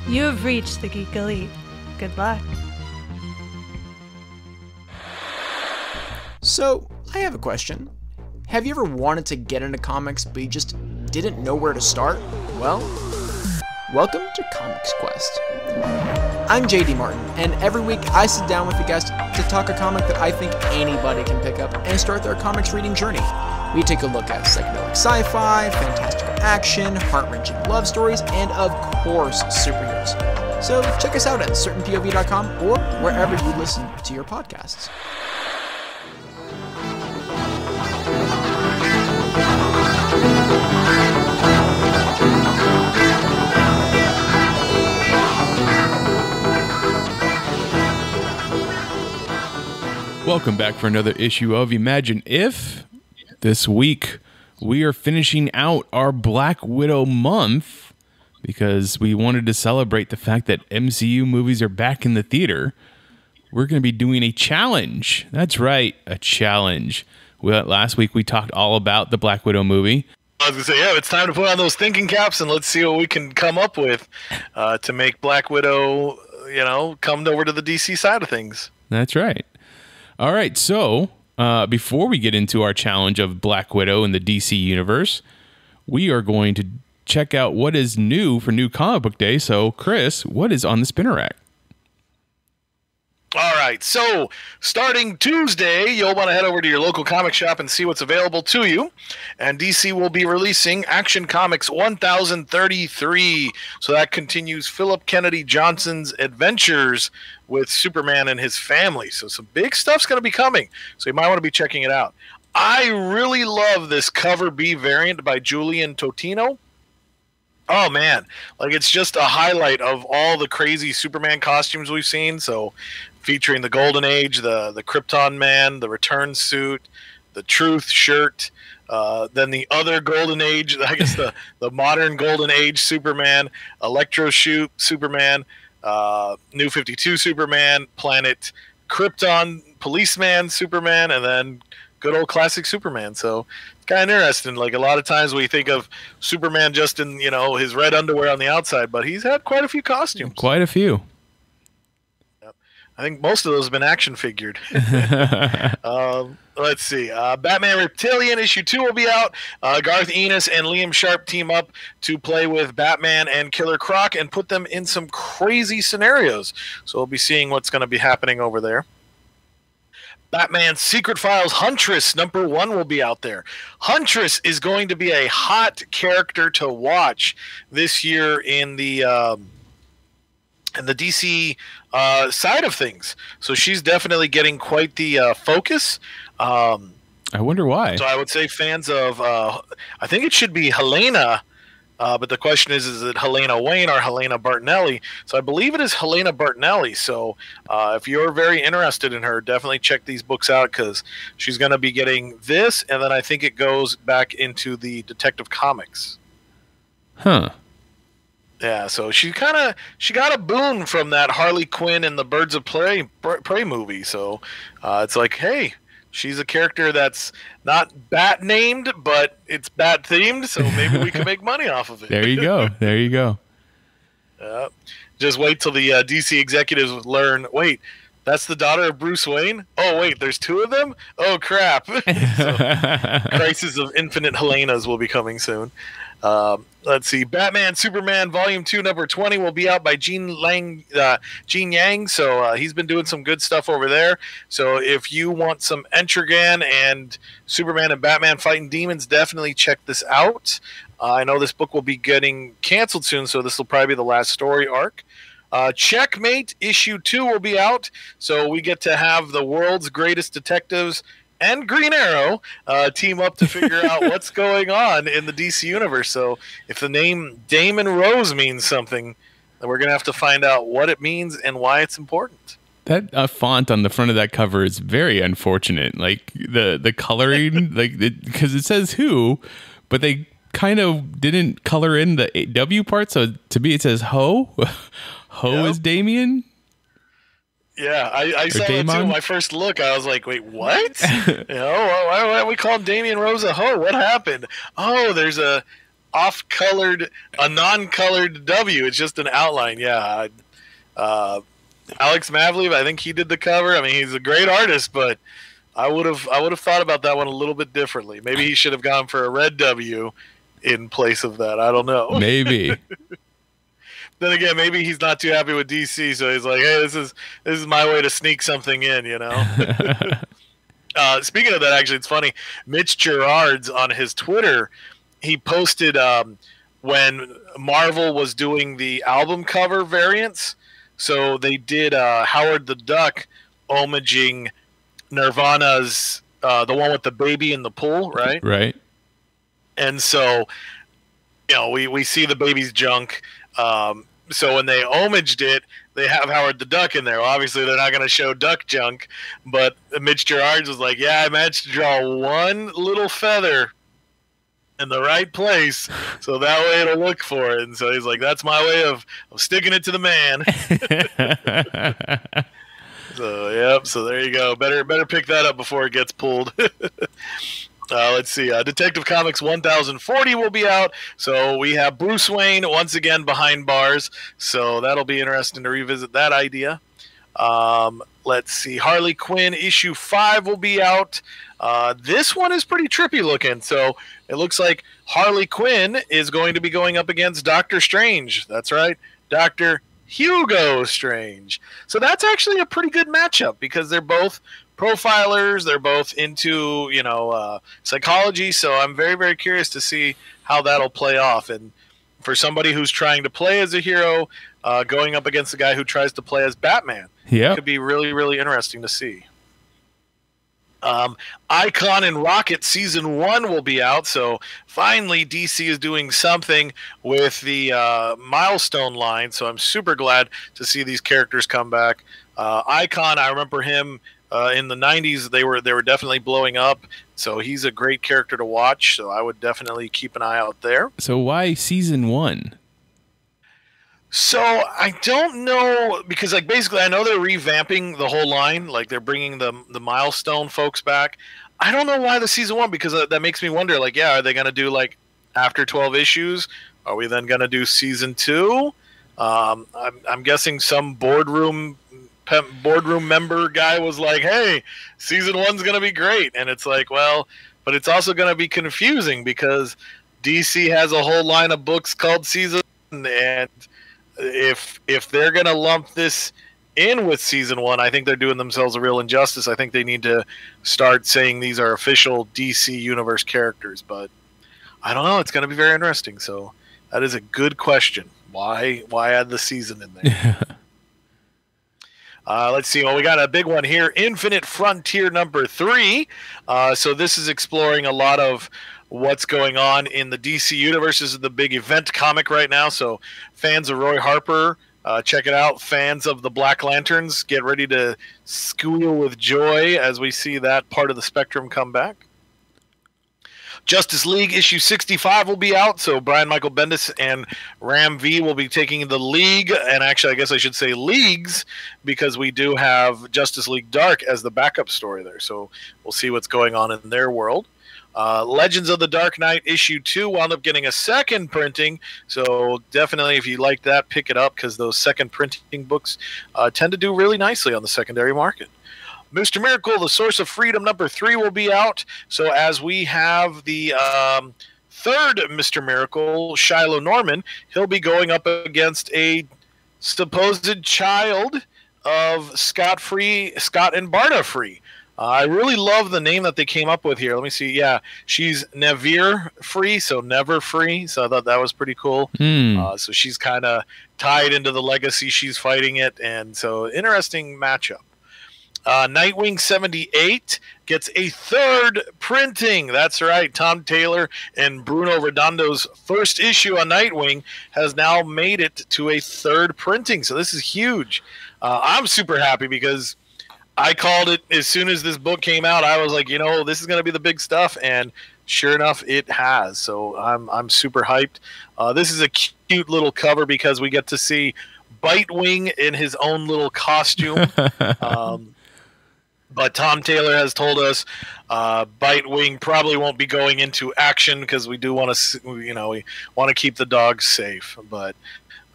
You have reached the Geek Elite. Good luck. So, I have a question. Have you ever wanted to get into comics, but you just didn't know where to start? Well, welcome to Comics Quest. I'm JD Martin, and every week I sit down with a guest to talk a comic that I think anybody can pick up and start their comics reading journey. We take a look at psychedelic sci-fi, fantastical action, heart-wrenching love stories, and of course, superheroes. So check us out at certainpov.com or wherever you listen to your podcasts. Welcome back for another issue of Imagine If. This week, we are finishing out our Black Widow month because we wanted to celebrate the fact that MCU movies are back in the theater. We're going to be doing a challenge. That's right, a challenge. Last week, we talked all about the Black Widow movie. I was going to say, yeah, it's time to put on those thinking caps and let's see what we can come up with to make Black Widow, come over to the DC side of things. That's right. All right, so before we get into our challenge of Black Widow in the DC universe, we are going to check out what is new for New Comic Book Day. So, Chris, what is on the spinner rack? All right, so starting Tuesday, you'll want to head over to your local comic shop and see what's available to you. And DC will be releasing Action Comics 1033. So that continues Philip Kennedy Johnson's adventures with Superman and his family. So some big stuff's going to be coming. So you might want to be checking it out. I really love this cover B variant by Julian Totino. Oh, man. It's just a highlight of all the crazy Superman costumes we've seen. So featuring the Golden Age, the Krypton Man, the Return suit, the Truth shirt, then the other Golden Age, I guess the modern Golden Age Superman, Electro Shoot Superman, New 52 Superman, Planet Krypton Policeman Superman, and then good old classic Superman. So it's kind of interesting. A lot of times we think of Superman just in, his red underwear on the outside, but he's had quite a few costumes. Quite a few. I think most of those have been action figured. Let's see. Batman Reptilian issue 2 will be out. Garth Ennis and Liam Sharp team up to play with Batman and Killer Croc and put them in some crazy scenarios. So we'll be seeing what's going to be happening over there. Batman Secret Files Huntress #1 will be out there. Huntress is going to be a hot character to watch this year in the DC side of things. So she's definitely getting quite the focus. I wonder why. So I would say fans of, I think it should be Helena, but the question is it Helena Wayne or Helena Bertinelli? So I believe it is Helena Bertinelli. So if you're very interested in her, definitely check these books out because she's going to be getting this, and then I think it goes back into the Detective Comics. Huh. Yeah, so she got a boon from that Harley Quinn and the Birds of Prey movie. So it's like, hey, she's a character that's not bat named, but it's bat themed. So maybe we can make money off of it. There you go. There you go. Just wait till the DC executives learn. Wait, that's the daughter of Bruce Wayne. Oh wait, there's 2 of them. Oh crap! So, Crisis of Infinite Helenas will be coming soon. Let's see. Batman Superman Volume 2 #20 will be out by Gene Yang. So he's been doing some good stuff over there. So if you want some Etrigan and Superman and Batman fighting demons, definitely check this out. I know this book will be getting canceled soon, so this will probably be the last story arc. Checkmate issue 2 will be out. So we get to have the world's greatest detectives and Green Arrow team up to figure out what's going on in the DC universe. So if the name Damon Rose means something, then we're going to have to find out what it means and why it's important. That font on the front of that cover is very unfortunate. The coloring, because it says who, but they kind of didn't color in the W part. So to me, it says Ho. Ho is Damien. Yeah, I saw that too. Damon? My first look, I was like, wait, what? Why we call Damian Rose a hoe? What happened? Oh, there's a non-colored W. It's just an outline. Yeah. Alex Mavlev, I think he did the cover. I mean, he's a great artist, but I would have thought about that one a little bit differently. Maybe he should have gone for a red W in place of that. I don't know. Maybe. Then again, maybe he's not too happy with DC, so he's like, "Hey, this is my way to sneak something in," you know. Speaking of that, actually, it's funny. Mitch Gerards on his Twitter, he posted when Marvel was doing the album cover variants. So they did Howard the Duck homaging Nirvana's the one with the baby in the pool, right? Right. And so, we see the baby's junk. So when they homaged it, they have Howard the Duck in there. Well, obviously, they're not going to show duck junk, but Mitch Gerards was like, "Yeah, I managed to draw one little feather in the right place, so that way it'll look for it." And so he's like, "That's my way of sticking it to the man." So, yep. So there you go. Better pick that up before it gets pulled. Let's see. Detective Comics 1040 will be out. So we have Bruce Wayne once again behind bars. So that'll be interesting to revisit that idea. Let's see. Harley Quinn issue 5 will be out. This one is pretty trippy looking. So it looks like Harley Quinn is going to be going up against Doctor Strange. That's right. Dr. Hugo Strange. So that's actually a pretty good matchup because they're both profilers. They're both into, psychology. So I'm very, very curious to see how that'll play off. And for somebody who's trying to play as a hero, going up against a guy who tries to play as Batman, could be really, really interesting to see. Icon and Rocket Season 1 will be out, so finally DC is doing something with the Milestone line, so I'm super glad to see these characters come back. Icon, I remember him in the 90s, they were definitely blowing up, so he's a great character to watch, so I would definitely keep an eye out there. So why Season 1? So I don't know, because basically I know they're revamping the whole line, they're bringing the Milestone folks back. I don't know why the Season 1, because that makes me wonder, are they going to do after 12 issues? Are we then going to do Season 2? I'm guessing some boardroom member guy was like, "Hey, Season 1's going to be great." And it's like, well, but it's also going to be confusing because DC has a whole line of books called Season 1, and if they're going to lump this in with Season 1, I think they're doing themselves a real injustice. I think they need to start saying these are official DC Universe characters, but I don't know. It's going to be very interesting. So that is a good question. Why add the season in there? Let's see. Well, we got a big one here. Infinite Frontier number 3. So this is exploring a lot of what's going on in the DC Universe. This is the big event comic right now. So fans of Roy Harper, check it out. Fans of the Black Lanterns, get ready to squeal with joy as we see that part of the spectrum come back. Justice League issue 65 will be out, so Brian Michael Bendis and Ram V will be taking the league, and actually I guess I should say leagues, because we do have Justice League Dark as the backup story there, so we'll see what's going on in their world. Legends of the Dark Knight issue 2 wound up getting a second printing, so definitely if you like that, pick it up, because those second printing books tend to do really nicely on the secondary market. Mr. Miracle, The Source of Freedom number 3 will be out. So as we have the third Mr. Miracle, Shiloh Norman, he'll be going up against a supposed child of Scott and Barda Free. I really love the name that they came up with here. Let me see. Yeah, she's Nevere Free, so Never Free. So I thought that was pretty cool. So she's kind of tied into the legacy. She's fighting it. And so interesting matchup. Nightwing 78 gets a third printing. That's right. Tom Taylor and Bruno Redondo's first issue on Nightwing has now made it to a third printing. So this is huge. I'm super happy because I called it as soon as this book came out. I was like, this is going to be the big stuff. And sure enough, it has. So I'm super hyped. This is a cute little cover because we get to see Bitewing in his own little costume. But Tom Taylor has told us Bitewing probably won't be going into action because we do want to, we want to keep the dogs safe. But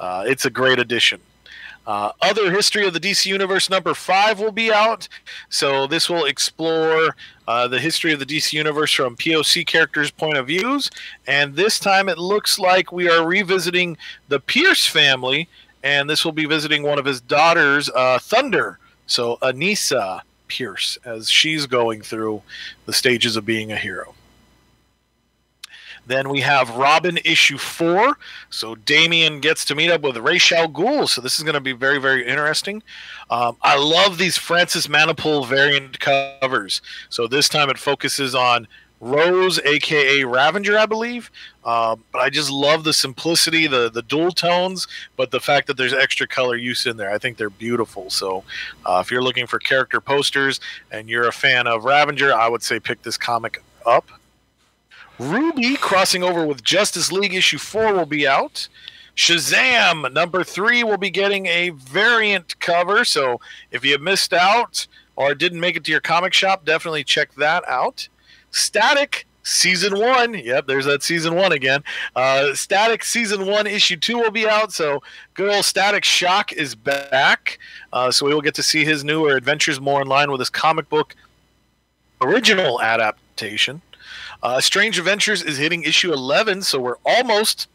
it's a great addition. Other History of the DC Universe #5 will be out. So this will explore the history of the DC Universe from POC characters' point of views. And this time it looks like we are revisiting the Pierce family. And this will be visiting one of his daughters, Thunder. So Anissa Pierce, as she's going through the stages of being a hero. Then we have Robin #4. So Damian gets to meet up with Ra's al Ghul. So this is going to be very, very interesting. I love these Francis Manapul variant covers. So this time it focuses on Rose, a.k.a. Ravenger, I believe. But I just love the simplicity, the dual tones, but the fact that there's extra color use in there. I think they're beautiful. So if you're looking for character posters and you're a fan of Ravenger, I would say pick this comic up. Ruby crossing over with Justice League #4 will be out. Shazam #3 will be getting a variant cover. So if you missed out or didn't make it to your comic shop, definitely check that out. Static Season 1. Yep, there's that Season 1 again. Static Season 1 #2 will be out. So good old Static Shock is back. So we will get to see his newer adventures more in line with his comic book original adaptation. Strange Adventures is hitting #11, so we're almost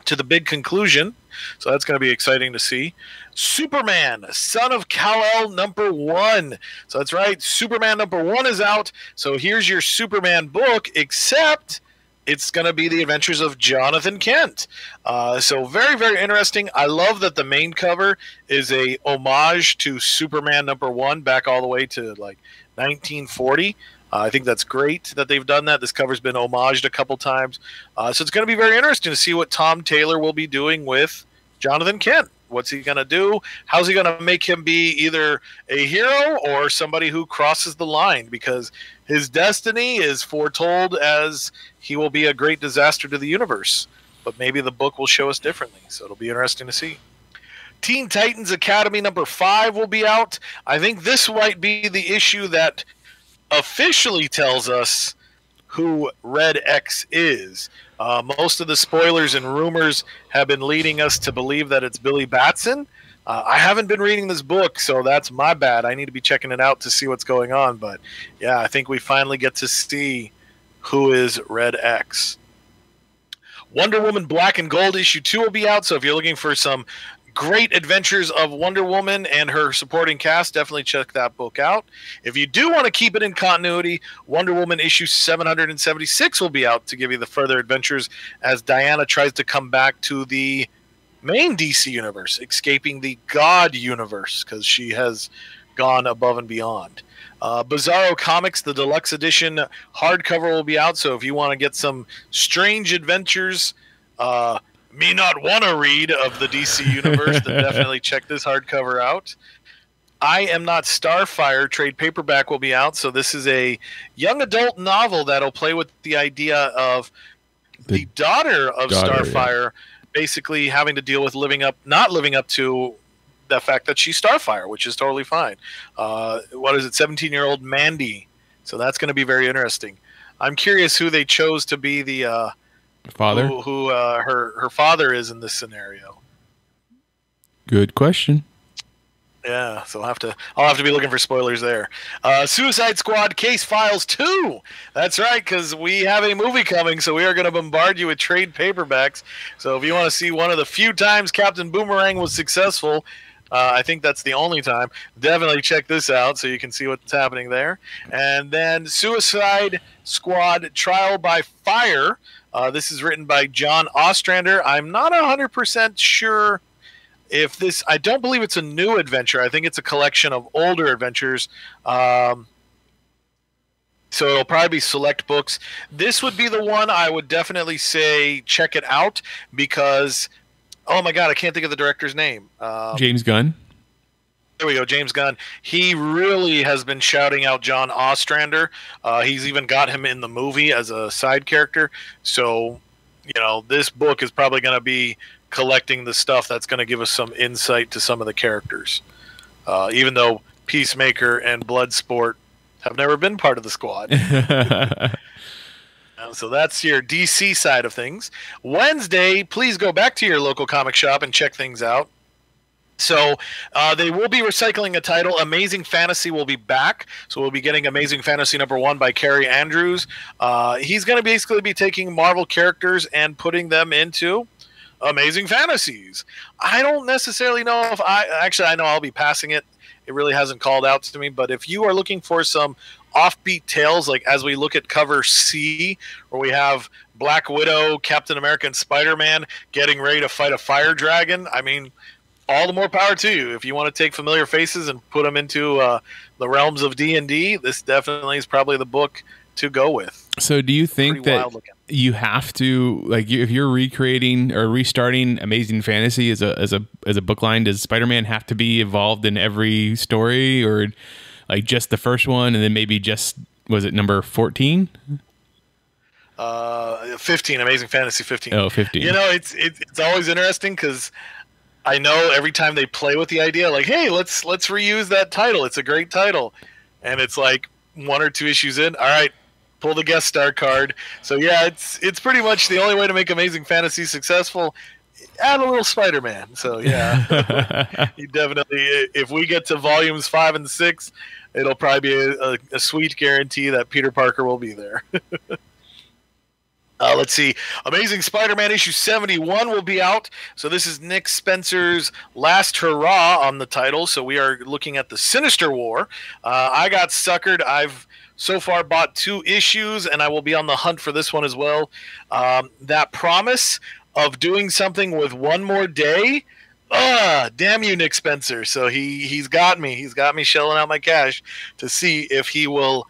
to the big conclusion. So that's going to be exciting to see. Superman, Son of Kal-El #1. So that's right, Superman #1 is out. So here's your Superman book, except it's going to be the adventures of Jonathan Kent. So very, very interesting. I love that the main cover is a homage to Superman #1 back all the way to like 1940. I think that's great that they've done that. This cover's been homaged a couple times. So it's going to be very interesting to see what Tom Taylor will be doing with Jonathan Kent. What's he going to do? How's he going to make him be either a hero or somebody who crosses the line? Because his destiny is foretold as he will be a great disaster to the universe. But maybe the book will show us differently. So it'll be interesting to see. Teen Titans Academy #5 will be out. I think this might be the issue that officially tells us who Red X is. Most of the spoilers and rumors have been leading us to believe that it's Billy Batson. I haven't been reading this book, so that's my bad. I need to be checking it out to see what's going on. But yeah, I think we finally get to see who is Red X. Wonder Woman Black and Gold #2 will be out. So if you're looking for some great adventures of Wonder Woman and her supporting cast, definitely check that book out. If you do want to keep it in continuity, Wonder Woman #776 will be out to give you the further adventures as Diana tries to come back to the main DC universe, escaping the God universe because she has gone above and beyond. Bizarro Comics, the deluxe edition hardcover will be out, so if you want to get some strange adventures, me not want to read of the DC universe, then definitely check this hardcover out. I Am Not Starfire trade paperback will be out. So this is a young adult novel that'll play with the idea of the daughter of Starfire basically having to deal with not living up to the fact that she's Starfire, which is totally fine. 17-year-old Mandy. So that's going to be very interesting. I'm curious who they chose to be the father, who her father is in this scenario. Good question. Yeah, so I'll have to be looking for spoilers there. Suicide Squad Case Files 2. That's right, because we have a movie coming, so we are going to bombard you with trade paperbacks. So if you want to see one of the few times Captain Boomerang was successful, I think that's the only time, definitely check this out so you can see what's happening there. And then Suicide Squad Trial by Fire. This is written by John Ostrander. I'm not 100% sure if this... I don't believe it's a new adventure. I think it's a collection of older adventures. So it'll probably be select books. This would be the one I would definitely say check it out because... Oh my God, I can't think of the director's name. James Gunn. There we go, James Gunn. He really has been shouting out John Ostrander. He's even got him in the movie as a side character. So this book is probably going to be collecting the stuff that's going to give us some insight to some of the characters. Even though Peacemaker and Bloodsport have never been part of the squad. So that's your DC side of things. Wednesday, please go back to your local comic shop and check things out. So they will be recycling a title. Amazing Fantasy will be back. So we'll be getting Amazing Fantasy #1 by Kerry Andrews. He's going to basically be taking Marvel characters and putting them into Amazing Fantasies. I don't necessarily know if I know I'll be passing it. It really hasn't called out to me. But if you are looking for some offbeat tales, like as we look at cover C, where we have Black Widow, Captain America, and Spider-Man getting ready to fight a fire dragon, I mean, all the more power to you. If you want to take familiar faces and put them into the realms of D&D, this definitely is probably the book to go with. So do you think that you have to, like, if you're recreating or restarting Amazing Fantasy as a book line, does Spider-Man have to be involved in every story, or like just the first one and then maybe just, was it number 14? 15, Amazing Fantasy 15. Oh, 15. It's always interesting because I know every time they play with the idea, like, hey, let's reuse that title. It's a great title. And it's like 1 or 2 issues in. All right, pull the guest star card. So yeah, it's pretty much the only way to make Amazing Fantasy successful. Add a little Spider-Man. So yeah, you definitely. If we get to volumes 5 and 6, it'll probably be a sweet guarantee that Peter Parker will be there. Let's see. Amazing Spider-Man issue 71 will be out. So this is Nick Spencer's last hurrah on the title. So we are looking at the Sinister War. I got suckered. I've so far bought 2 issues, and I will be on the hunt for this one as well. That promise of doing something with one more day. Damn you, Nick Spencer. So he's got me. He's got me shelling out my cash to see if he will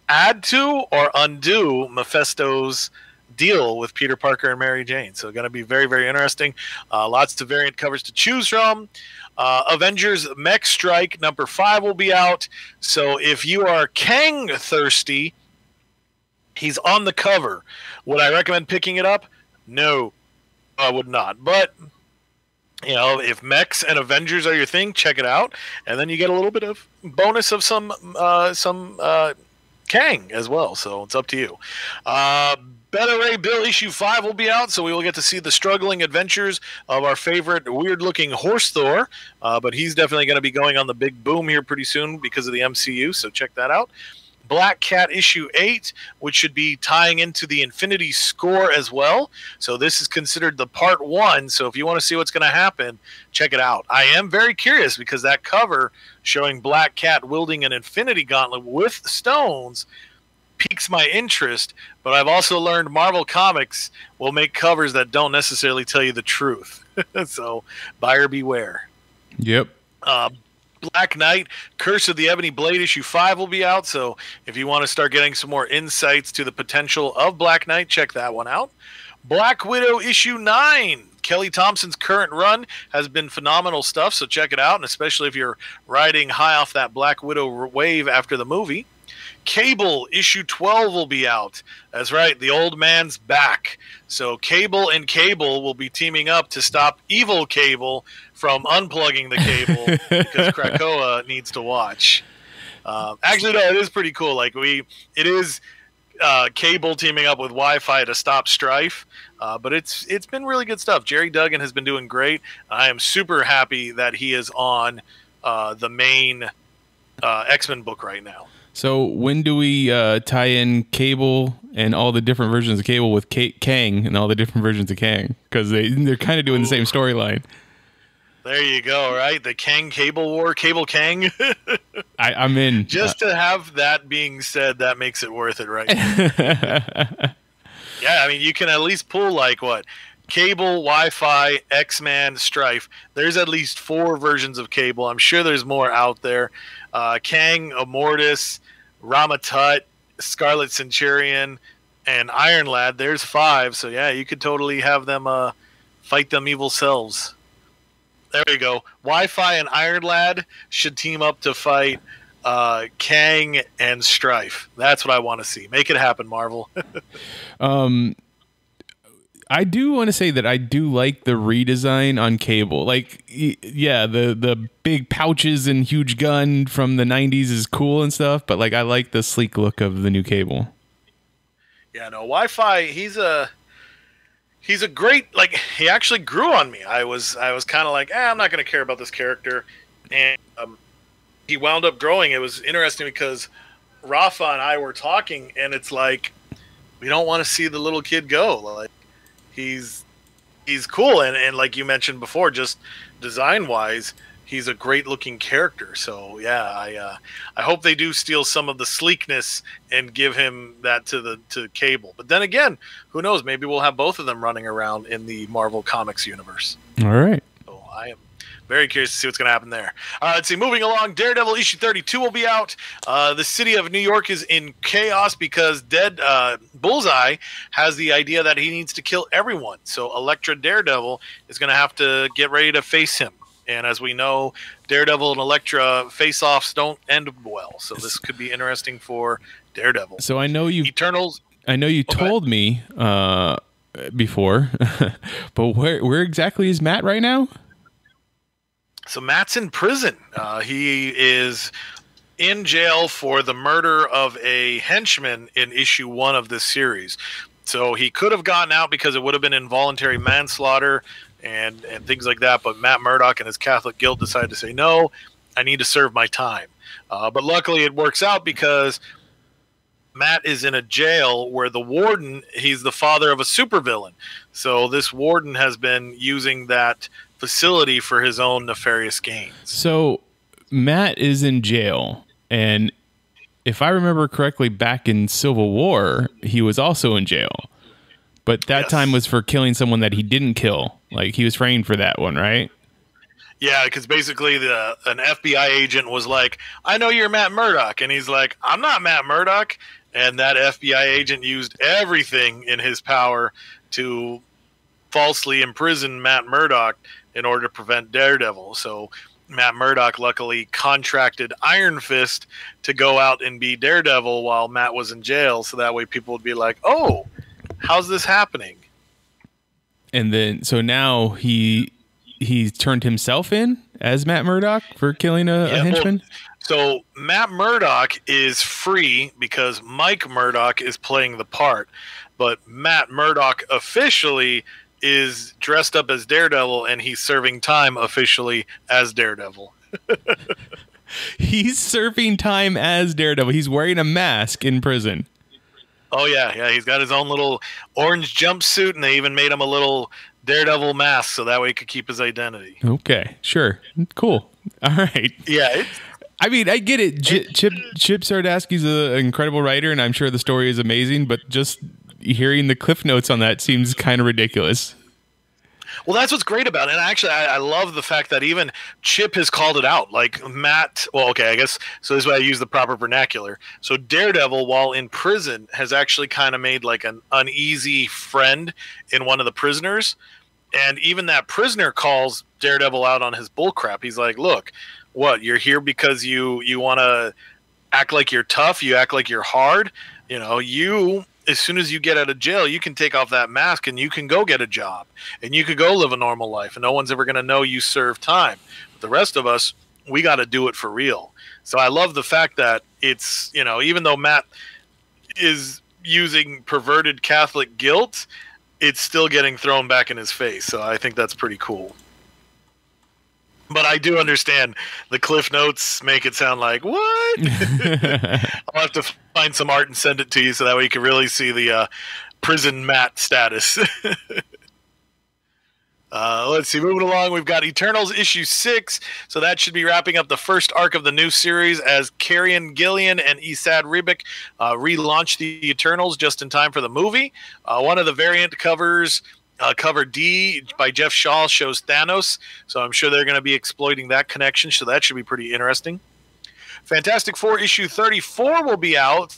add to or undo Mephisto's deal with Peter Parker and Mary Jane. So going to be very, very interesting. Lots of variant covers to choose from. Avengers Mech Strike #5 will be out. So if you are Kang thirsty, he's on the cover. Would I recommend picking it up? No, I would not. But if mechs and Avengers are your thing, check it out, and then you get a little bit of bonus of some Kang as well. So it's up to you. Beta Ray Bill issue 5 will be out, so we will get to see the struggling adventures of our favorite weird-looking horse Thor, but he's definitely going to be going on the big boom here pretty soon because of the MCU, so check that out. Black Cat issue 8, which should be tying into the Infinity Score as well. So this is considered the part 1, so if you want to see what's going to happen, check it out. I am very curious because that cover showing Black Cat wielding an Infinity Gauntlet with stones piques my interest, but I've also learned Marvel Comics will make covers that don't necessarily tell you the truth. So buyer beware. Yep. Black Knight, Curse of the Ebony Blade issue 5 will be out, so if you want to start getting some more insights to the potential of Black Knight, check that one out. Black Widow issue 9. Kelly Thompson's current run has been phenomenal stuff, so check it out, and especially if you're riding high off that Black Widow wave after the movie. Cable issue 12 will be out. That's right, the old man's back. So Cable and Cable will be teaming up to stop evil Cable from unplugging the cable because Krakoa needs to watch. Actually, no, it is pretty cool. Like it is Cable teaming up with Wi-Fi to stop Strife. But it's been really good stuff. Jerry Duggan has been doing great. I am super happy that he is on the main X-Men book right now. So when do we tie in Cable and all the different versions of Cable with Kang and all the different versions of Kang? Because they're kind of doing the same storyline. There you go, right? The Kang Cable War, Cable Kang. I'm in. Just to have that being said, that makes it worth it, right? Yeah, I mean, you can at least pull like what? Cable, Wi-Fi, X-Man, Strife. There's at least 4 versions of Cable. I'm sure there's more out there. Kang, Immortus, Ramatut, Scarlet Centurion, and Iron Lad. There's 5. So yeah, you could totally have them fight them evil selves. There you go. Wi-Fi and Iron Lad should team up to fight Kang and Strife. That's what I want to see. Make it happen, Marvel. I do want to say that I do like the redesign on Cable. Like, yeah, the big pouches and huge gun from the 90s is cool and stuff, but like I like the sleek look of the new Cable. Yeah, no, Wi-Fi, he's a great, like, he actually grew on me. I was kind of like, I'm not going to care about this character. And he wound up growing. It was interesting because Rafa and I were talking, and it's like, we don't want to see the little kid go. Like, he's cool, and like you mentioned before, just design wise, he's a great looking character. So yeah, I hope they do steal some of the sleekness and give him that to Cable. But then again, who knows? Maybe we'll have both of them running around in the Marvel Comics universe. All right. So I am very curious to see what's going to happen there. Let's see. Moving along, Daredevil issue 32 will be out. The city of New York is in chaos because Bullseye has the idea that he needs to kill everyone. So Elektra Daredevil is going to have to get ready to face him. And as we know, Daredevil and Elektra face-offs don't end well. So this could be interesting for Daredevil. So I know you Eternals. I know you told me before, but where exactly is Matt right now? So Matt's in prison. He is in jail for the murder of a henchman in issue 1 of this series. So he could have gotten out because it would have been involuntary manslaughter and things like that. But Matt Murdock and his Catholic guild decided to say, no, I need to serve my time. But luckily it works out because Matt is in a jail where the warden, he's the father of a supervillain. So this warden has been using that facility for his own nefarious gains. So Matt is in jail, and if I remember correctly, back in Civil War, he was also in jail. But that time was for killing someone that he didn't kill. Like, he was framed for that one, right? Yeah, because basically an FBI agent was like, I know you're Matt Murdock. And he's like, I'm not Matt Murdock. And that FBI agent used everything in his power to falsely imprison Matt Murdock in order to prevent Daredevil. So Matt Murdock luckily contracted Iron Fist to go out and be Daredevil while Matt was in jail. So that way people would be like, oh, how's this happening? And then, so now he turned himself in as Matt Murdock for killing a henchman? Well, so Matt Murdock is free because Mike Murdock is playing the part. But Matt Murdock officially is dressed up as Daredevil, and he's serving time officially as Daredevil. He's serving time as Daredevil. He's wearing a mask in prison. Oh, yeah. He's got his own little orange jumpsuit, and they even made him a little Daredevil mask so that way he could keep his identity. Okay, sure. Cool. All right. Yeah. I mean, I get it. Chip Zdarsky's an incredible writer, and I'm sure the story is amazing, but just hearing the cliff notes on that seems kind of ridiculous. Well, that's what's great about it. And actually, I love the fact that even Chip has called it out. Like Matt, well, okay, I guess, so this is why I use the proper vernacular. So Daredevil, while in prison, has actually kind of made like an uneasy friend in one of the prisoners. And even that prisoner calls Daredevil out on his bullcrap. He's like, look, what, you're here because you want to act like you're tough, you act like you're hard. You know, as soon as you get out of jail, you can take off that mask and you can go get a job and you could go live a normal life and no one's ever going to know you serve time. But the rest of us, we got to do it for real. So I love the fact that it's, you know, even though Matt is using perverted Catholic guilt, it's still getting thrown back in his face. So I think that's pretty cool. But I do understand the cliff notes make it sound like, what? I'll have to find some art and send it to you so that way you can really see the prison Matt status. Let's see, moving along, we've got Eternals issue 6. So that should be wrapping up the first arc of the new series as Carrion Gillian and Esad Ribic relaunch the Eternals just in time for the movie. One of the variant covers, cover D by Jeff Shaw, shows Thanos, so I'm sure they're going to be exploiting that connection, so that should be pretty interesting. Fantastic Four issue 34 will be out,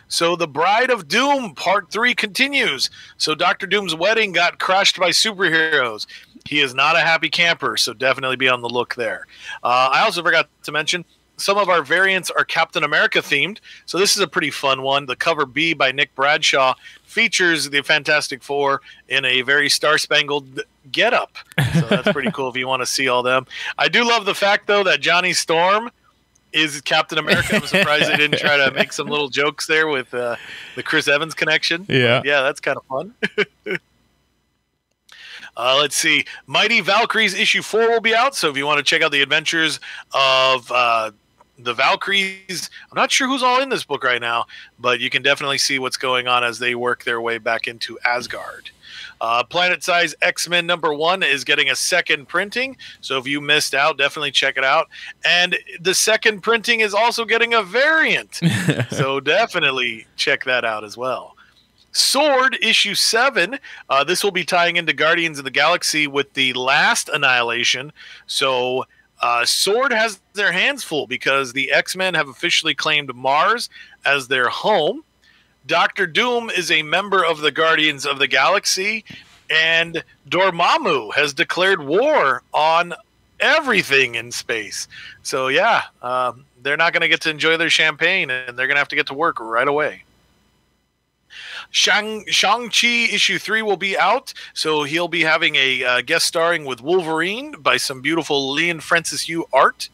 so The Bride of Doom Part 3 continues. So Dr. Doom's wedding got crushed by superheroes. He is not a happy camper, so definitely be on the look there. I also forgot to mention, some of our variants are Captain America themed. So this is a pretty fun one. The cover B by Nick Bradshaw features the Fantastic Four in a very star-spangled getup. So that's pretty cool if you want to see all them. I do love the fact, though, that Johnny Storm is Captain America. I'm surprised they didn't try to make some little jokes there with the Chris Evans connection. Yeah. Yeah, that's kind of fun. Let's see. Mighty Valkyries issue 4 will be out. So if you want to check out the adventures of the Valkyries, I'm not sure who's all in this book right now, but you can definitely see what's going on as they work their way back into Asgard. Planet Size X-Men #1 is getting a second printing. So if you missed out, definitely check it out. And the second printing is also getting a variant. So definitely check that out as well. Sword issue 7. This will be tying into Guardians of the Galaxy with the last Annihilation. So Sword has their hands full because the X-Men have officially claimed Mars as their home. Doctor Doom is a member of the Guardians of the Galaxy, and Dormammu has declared war on everything in space. So yeah, they're not going to get to enjoy their champagne, and they're going to have to get to work right away. Shang-Chi issue 3 will be out, so he'll be having a guest starring with Wolverine by some beautiful Leon Francis Yu art.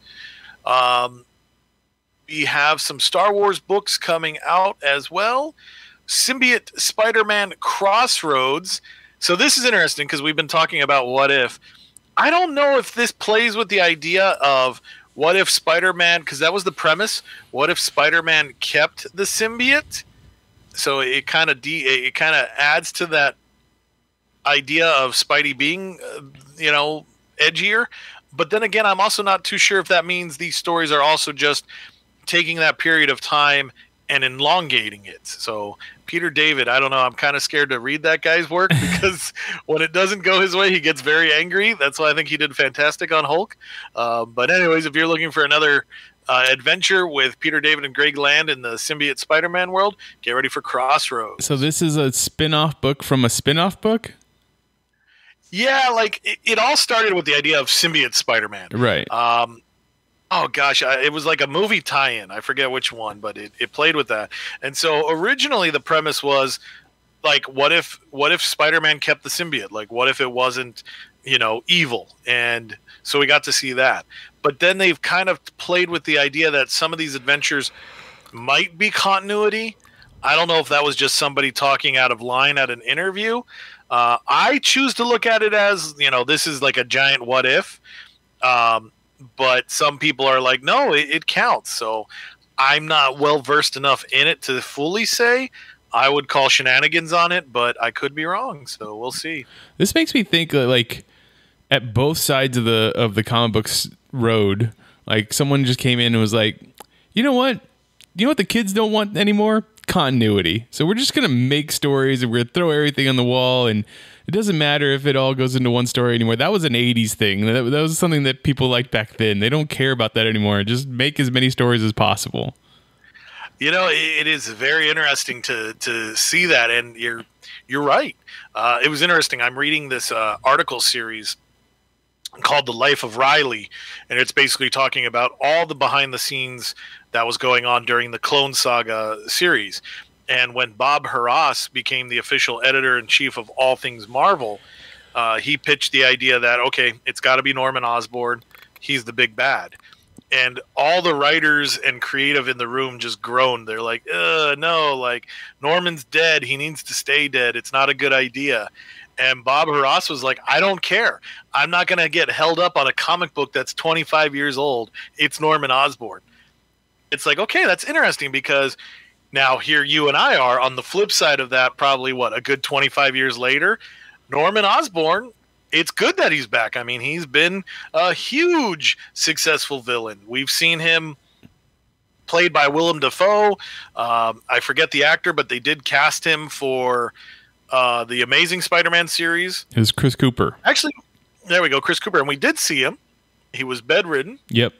We have some Star Wars books coming out as well. Symbiote Spider-Man Crossroads. So this is interesting because we've been talking about what if. I don't know if this plays with the idea of what if Spider-Man, because that was the premise, what if Spider-Man kept the symbiote? So it kind of adds to that idea of Spidey being, edgier. But then again, I'm also not too sure if that means these stories are also just taking that period of time and elongating it. So Peter David, I don't know. I'm kind of scared to read that guy's work because when it doesn't go his way, he gets very angry. That's why I think he did fantastic on Hulk. But anyways, if you're looking for another adventure with Peter David and Greg Land in the symbiote Spider-Man world, get ready for Crossroads. So this is a spin-off book from a spin-off book? Yeah, like it all started with the idea of symbiote Spider-Man. Right. Oh gosh, it was like a movie tie-in. I forget which one, but it played with that. And so originally the premise was like, what if Spider-Man kept the symbiote? Like, what if it wasn't, evil? And so we got to see that. But then they've kind of played with the idea that some of these adventures might be continuity. I don't know if that was just somebody talking out of line at an interview. I choose to look at it as, this is like a giant what if. But some people are like, no, it counts. So I'm not well versed enough in it to fully say. I would call shenanigans on it, but I could be wrong. So we'll see. This makes me think like at both sides of the comic books road, like someone just came in and was like, you know what the kids don't want anymore? Continuity. So we're just gonna make stories and we're gonna throw everything on the wall, and it doesn't matter if it all goes into one story anymore. That was an 80s thing. That was something that people liked back then. They don't care about that anymore. Just make as many stories as possible. It is very interesting to see that, and you're right. It was interesting. I'm reading this article series called The Life of Riley, and it's basically talking about all the behind the scenes that was going on during the Clone Saga series. And when Bob Harras became the official editor-in-chief of all things Marvel, he pitched the idea that, okay, it's got to be Norman Osborn. He's the big bad. And all the writers and creative in the room just groaned. They're like, no, like, Norman's dead. He needs to stay dead. It's not a good idea. And Bob Harras was like, I don't care. I'm not going to get held up on a comic book that's 25 years old. It's Norman Osborn. It's like, okay, that's interesting because now here you and I are on the flip side of that, probably a good 25 years later. Norman Osborn, it's good that he's back. I mean, he's been a huge successful villain. We've seen him played by Willem Dafoe. I forget the actor, but they did cast him for the Amazing Spider-Man series. It was Chris Cooper. Actually, there we go, Chris Cooper. And we did see him. He was bedridden. Yep.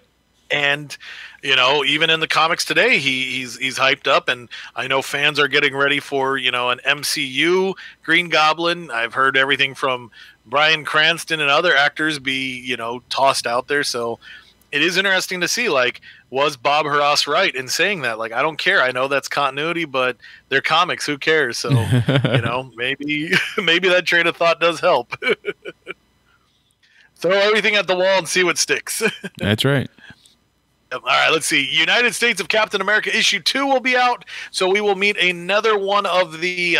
And, even in the comics today, he's hyped up, and I know fans are getting ready for, an MCU Green Goblin. I've heard everything from Bryan Cranston and other actors be, tossed out there. So it is interesting to see, like, was Bob Harras right in saying that? Like, I don't care. I know that's continuity, but they're comics. Who cares? So, maybe that train of thought does help. Throw everything at the wall and see what sticks. That's right. All right, let's see. United States of Captain America issue 2 will be out, so we will meet another one of the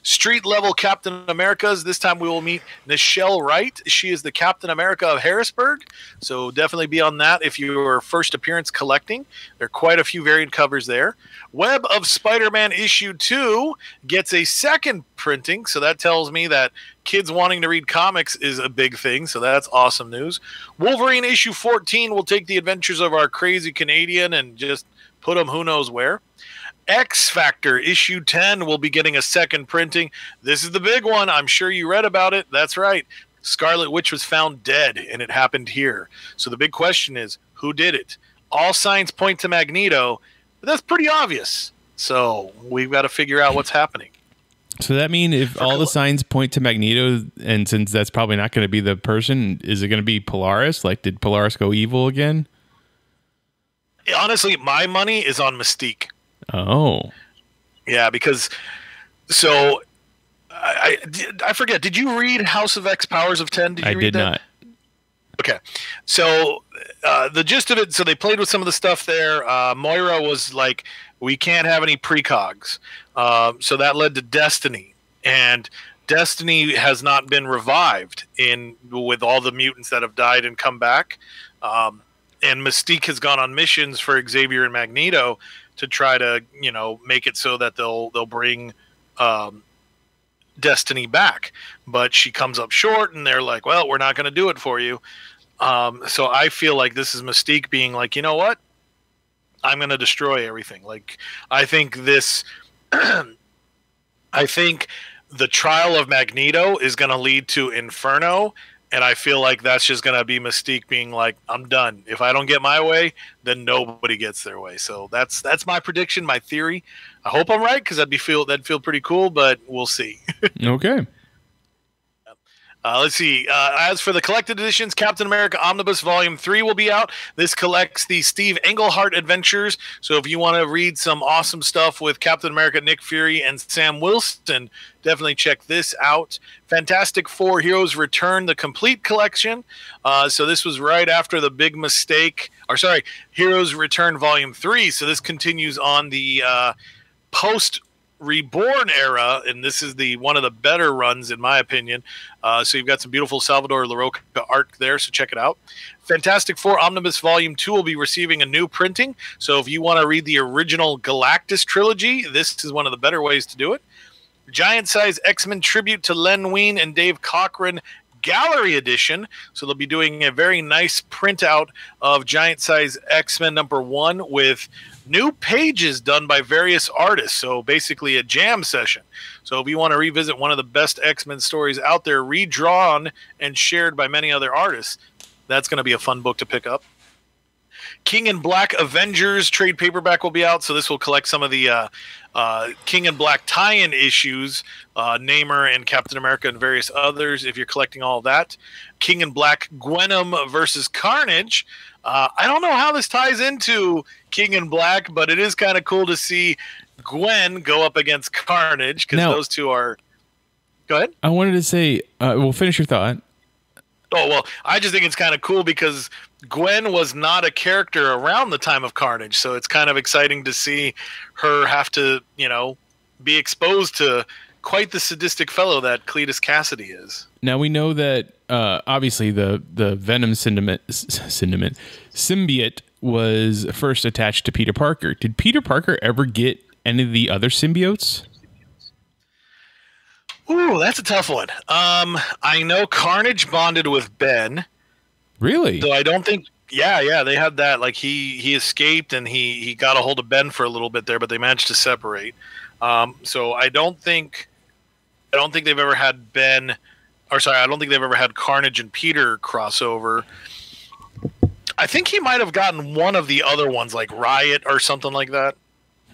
street-level Captain Americas. This time we will meet Nichelle Wright. She is the Captain America of Harrisburg, so definitely be on that if you're first appearance collecting. There are quite a few variant covers there. Web of Spider-Man issue 2 gets a second printing, so that tells me that kids wanting to read comics is a big thing, so that's awesome news. Wolverine issue 14 will take the adventures of our crazy Canadian and just put them who knows where. X Factor issue 10 will be getting a second printing. This is the big one. I'm sure you read about it. That's right. Scarlet Witch was found dead, and it happened here. So the big question is, who did it? All signs point to Magneto, but that's pretty obvious. So we've got to figure out what's happening. So that mean if all the signs point to Magneto, and since that's probably not going to be the person, is it going to be Polaris? Like, did Polaris go evil again? Honestly, my money is on Mystique. Oh. Yeah, because so I forget. Did you read House of X Powers of 10? Did you read that? I did not. Okay. So the gist of it, so they played with some of the stuff there. Moira was like, we can't have any precogs. So that led to Destiny. And Destiny has not been revived with all the mutants that have died and come back. And Mystique has gone on missions for Xavier and Magneto to try to, make it so that they'll bring Destiny back. But she comes up short, and they're like, well, we're not going to do it for you. So I feel like this is Mystique being like, you know what? I'm going to destroy everything. Like, I think this, I think the trial of Magneto is going to lead to Inferno. And I feel like that's just going to be Mystique being like, I'm done. If I don't get my way, then nobody gets their way. So that's my prediction, my theory. I hope I'm right, because that'd feel pretty cool, but we'll see. Okay. Let's see. As for the collected editions, Captain America Omnibus Volume 3 will be out. This collects the Steve Englehart adventures. So if you want to read some awesome stuff with Captain America, Nick Fury, and Sam Wilson, definitely check this out. Fantastic Four Heroes Return, the complete collection. So this was right after the big mistake. Heroes Return Volume 3. So this continues on the post-Reborn era, and this is one of the better runs, in my opinion. So you've got some beautiful Salvador Larroca art there, so check it out. Fantastic Four Omnibus Volume 2 will be receiving a new printing. So if you want to read the original Galactus trilogy, this is one of the better ways to do it. Giant Size X-Men Tribute to Len Wein and Dave Cochran Gallery Edition. So they'll be doing a very nice printout of Giant Size X-Men #1 with new pages done by various artists. So basically a jam session. So if you want to revisit one of the best X-Men stories out there, redrawn and shared by many other artists, that's going to be a fun book to pick up. King in Black Avengers trade paperback will be out. So this will collect some of the King in Black tie-in issues, Namor and Captain America and various others, if you're collecting all that. King in Black Gwenom versus Carnage. I don't know how this ties into King in Black, but it is kind of cool to see Gwen go up against Carnage, because those two are... Go ahead. I wanted to say, we'll finish your thought. Oh, well, I just think it's kind of cool because Gwen was not a character around the time of Carnage, so it's kind of exciting to see her have to, be exposed to quite the sadistic fellow that Cletus Cassidy is. Now we know that obviously the Venom symbiote was first attached to Peter Parker. Did Peter Parker ever get any of the other symbiotes? Ooh, that's a tough one. I know Carnage bonded with Ben. Really? So I don't think... Yeah, they had that. Like, he escaped and he got a hold of Ben for a little bit there, but they managed to separate. So I don't think they've ever had Ben... Or sorry, I don't think they've ever had Carnage and Peter crossover. I think he might have gotten one of the other ones, like Riot or something like that.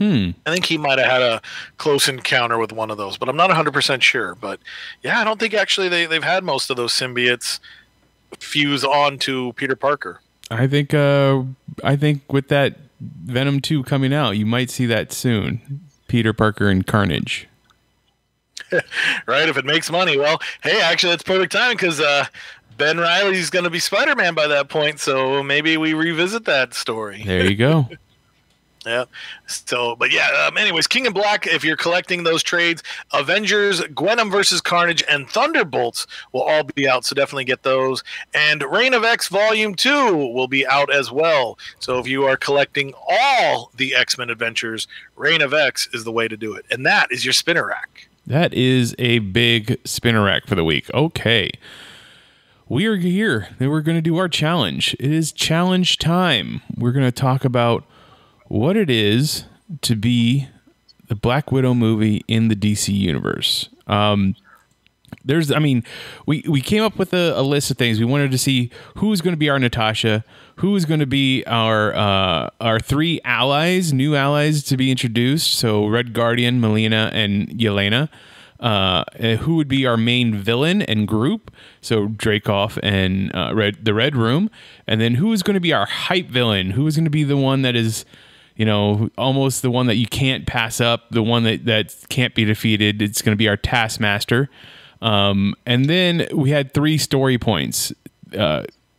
I think he might have had a close encounter with one of those, but I'm not 100% sure. But yeah, I don't think actually they've had most of those symbiotes fuse on to Peter Parker. I think with that Venom 2 coming out, you might see that soon. Peter Parker and Carnage. Right, if it makes money. Well, hey, actually, that's perfect timing because Ben Reilly's going to be Spider-Man by that point, so maybe we revisit that story. There you go. Yeah. So, but yeah. Anyways, King in Black. If you're collecting those trades, Avengers, Gwenom versus Carnage, and Thunderbolts will all be out. So definitely get those. And Reign of X Volume 2 will be out as well. So if you are collecting all the X-Men adventures, Reign of X is the way to do it. And that is your spinner rack. That is a big spinner rack for the week. Okay. We are here. We're going to do our challenge. It is challenge time. We're going to talk about what it is to be the Black Widow movie in the DC universe. We came up with a list of things. We wanted to see who's going to be our Natasha, who's going to be our three allies, new allies to be introduced. So Red Guardian, Melina, and Yelena. Who would be our main villain and group? So Dreykov and the Red Room. And then who is going to be our hype villain? Who is going to be the one that is, almost the one that you can't pass up, the one that can't be defeated? It's going to be our Taskmaster. And then we had 3 story points.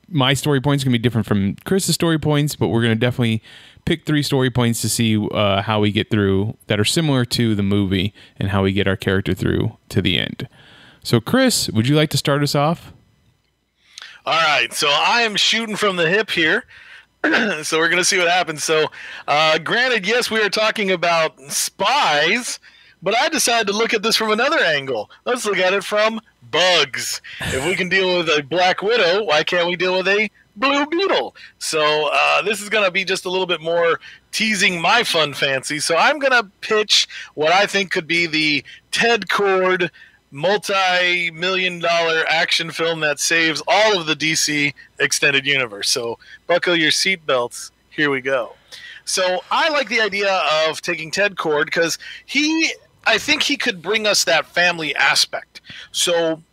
My story points are going to be different from Chris's story points, but we're going to definitely pick 3 story points to see how we get through that are similar to the movie and how we get our character through to the end. So, Chris, would you like to start us off? All right. So I am shooting from the hip here. So we're going to see what happens. So granted, yes, we are talking about spies, but I decided to look at this from another angle. Let's look at it from bugs. If we can deal with a Black Widow, why can't we deal with a Blue Beetle? So this is going to be just a little bit more teasing my fun fancy. So I'm going to pitch what I think could be the Ted Kord multi-million-dollar action film that saves all of the DC extended universe. So buckle your seatbelts. Here we go. So I like the idea of taking Ted Kord because I think he could bring us that family aspect. So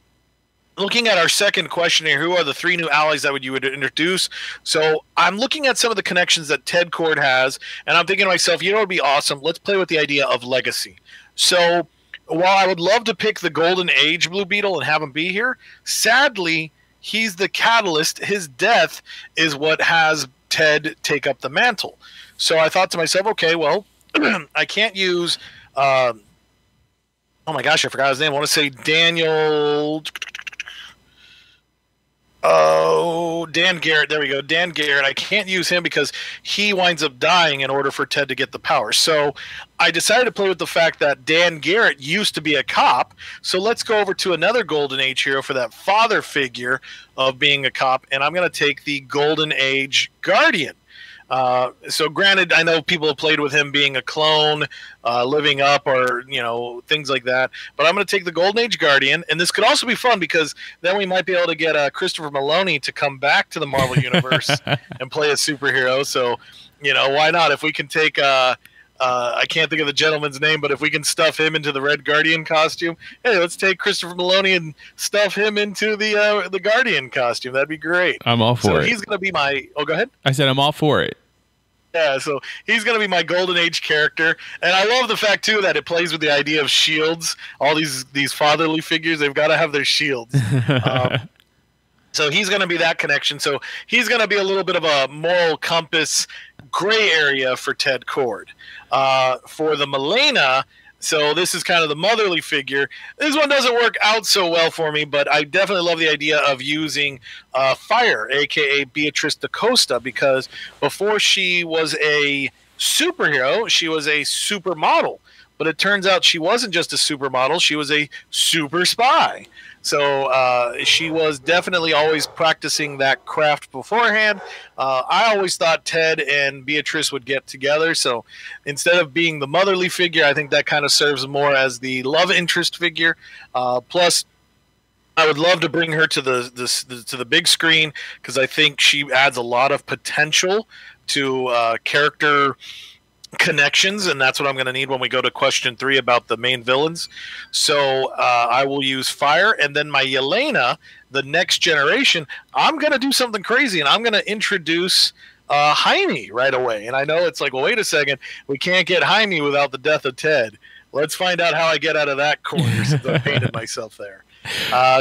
looking at our second question here, who are the 3 new allies that you would introduce? So I'm looking at some of the connections that Ted Kord has, and I'm thinking to myself, what would be awesome? Let's play with the idea of legacy. So while I would love to pick the Golden Age Blue Beetle and have him be here, sadly, he's the catalyst. His death is what has Ted take up the mantle. So I thought to myself, okay, well, I can't use oh my gosh, I forgot his name. I want to say Daniel. Oh, Dan Garrett. There we go. Dan Garrett. I can't use him because he winds up dying in order for Ted to get the power. So I decided to play with the fact that Dan Garrett used to be a cop. So let's go over to another Golden Age hero for that father figure of being a cop. And I'm going to take the Golden Age Guardian. So granted, I know people have played with him being a clone, living up, or things like that. But I'm going to take the Golden Age Guardian, and this could also be fun because then we might be able to get Christopher Maloney to come back to the Marvel universe and play a superhero. So why not? If we can take I can't think of the gentleman's name, but if we can stuff him into the Red Guardian costume, hey, let's take Christopher Maloney and stuff him into the Guardian costume. That'd be great. I'm all for it. He's going to be my... Oh, go ahead. I said I'm all for it. Yeah, so he's going to be my Golden Age character. And I love the fact, too, that it plays with the idea of shields. All these fatherly figures, they've got to have their shields. So he's going to be that connection. So he's going to be a little bit of a moral compass gray area for Ted Kord. For the Melina, so this is kind of the motherly figure. This one doesn't work out so well for me, but I definitely love the idea of using Fire, a.k.a. Beatrice DaCosta, because before she was a superhero, she was a supermodel. But it turns out she wasn't just a supermodel, she was a super spy. So she was definitely always practicing that craft beforehand. I always thought Ted and Beatrice would get together. So instead of being the motherly figure, I think that kind of serves more as the love interest figure. Plus, I would love to bring her to the big screen because I think she adds a lot of potential to character connections, and that's what I'm going to need when we go to question 3 about the main villains. So I will use fire, and then my Yelena, the next generation, I'm going to do something crazy, and I'm going to introduce Jaime right away. And I know it's like, well, wait a second, we can't get Jaime without the death of Ted. Let's find out how I get out of that corner since I painted myself there.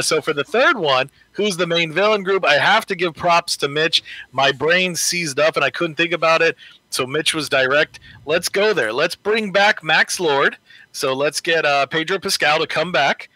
So for the third one, who's the main villain group? I have to give props to Mitch. My brain seized up and I couldn't think about it. So Mitch was direct. Let's go there. Let's bring back Max Lord. So let's get Pedro Pascal to come back.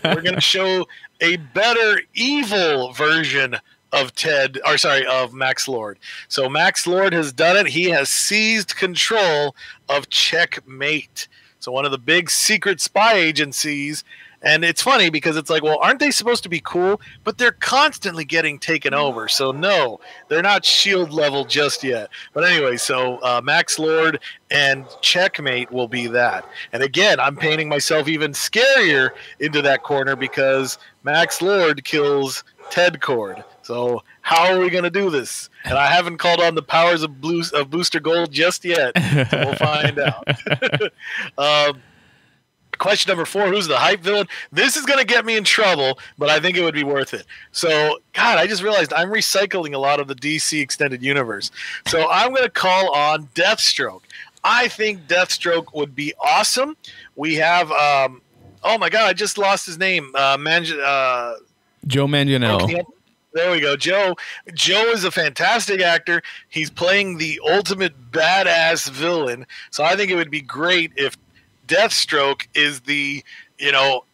We're going to show a better evil version of of Max Lord. So Max Lord has done it. He has seized control of Checkmate. So one of the big secret spy agencies. And it's funny because it's like, well, aren't they supposed to be cool? But they're constantly getting taken over. So no, they're not shield level just yet. But anyway, so Max Lord and Checkmate will be that. And again, I'm painting myself even scarier into that corner because Max Lord kills Ted Cord. So how are we going to do this? And I haven't called on the powers of Booster Gold just yet. So we'll find out. Question number 4, who's the hype villain? This is going to get me in trouble, but I think it would be worth it. So, God, I just realized I'm recycling a lot of the DC Extended Universe. So I'm going to call on Deathstroke. I think Deathstroke would be awesome. We have, oh my God, I just lost his name. Joe Manganiello. There we go. Joe is a fantastic actor. He's playing the ultimate badass villain. So I think it would be great if Deathstroke is the,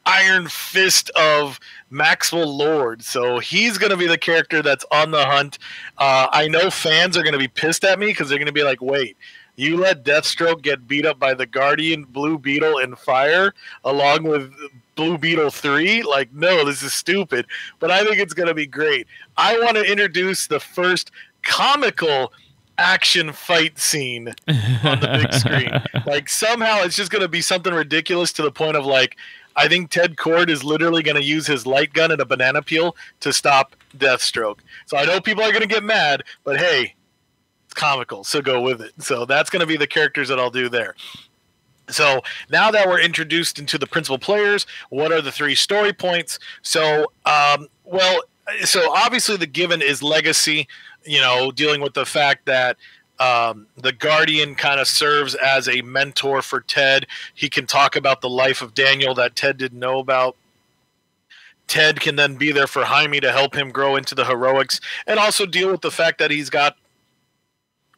iron fist of Maxwell Lord. So he's going to be the character that's on the hunt. I know fans are going to be pissed at me because they're going to be like, wait, you let Deathstroke get beat up by the Guardian, Blue Beetle, and Fire along with Blue Beetle 3? Like, no, this is stupid. But I think it's going to be great. I want to introduce the first comical action fight scene on the big screen. Like, somehow it's just going to be something ridiculous to the point of, like, I think Ted Cord is literally going to use his light gun and a banana peel to stop Deathstroke. So I know people are going to get mad, but hey, it's comical, so go with it. So that's going to be the characters that I'll do there. So now that we're introduced into the principal players, what are the 3 story points? So, so obviously the given is legacy, dealing with the fact that the Guardian kind of serves as a mentor for Ted. He can talk about the life of Daniel that Ted didn't know about. Ted can then be there for Jaime to help him grow into the heroics and also deal with the fact that he's got,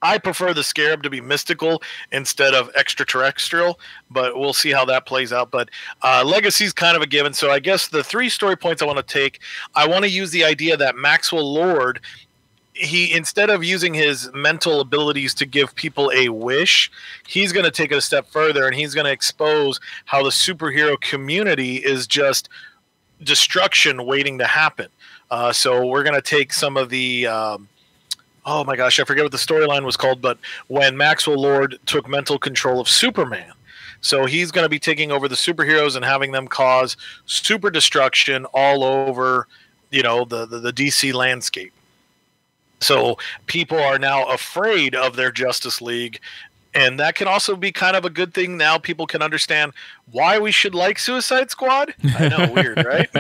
I prefer the Scarab to be mystical instead of extraterrestrial, but we'll see how that plays out. But legacy is kind of a given. So I guess the 3 story points I want to take, I want to use the idea that Maxwell Lord, he, instead of using his mental abilities to give people a wish, he's going to take it a step further and he's going to expose how the superhero community is just destruction waiting to happen. So we're going to take some of the oh my gosh, I forget what the storyline was called, but when Maxwell Lord took mental control of Superman. So he's going to be taking over the superheroes and having them cause super destruction all over, the DC landscape. So people are now afraid of their Justice League, and that can also be kind of a good thing. Now people can understand why we should like Suicide Squad. I know, weird, right?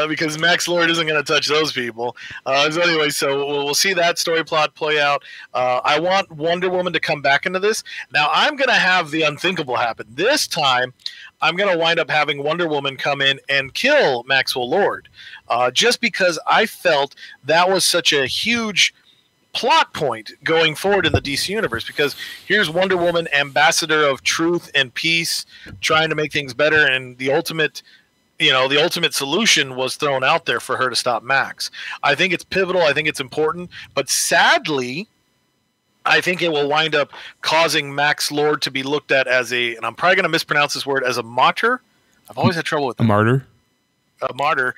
Because Max Lord isn't going to touch those people. So anyway, so we'll see that story plot play out. I want Wonder Woman to come back into this. Now I'm going to have the unthinkable happen. This time I'm going to wind up having Wonder Woman come in and kill Maxwell Lord. Just because I felt that was such a huge plot point going forward in the DC universe, because here's Wonder Woman, ambassador of truth and peace, trying to make things better, and the ultimate solution was thrown out there for her to stop Max. I think it's pivotal. I think it's important, but sadly, I think it will wind up causing Max Lord to be looked at as and I'm probably going to mispronounce this word, as a martyr. I've always had trouble with that. A martyr,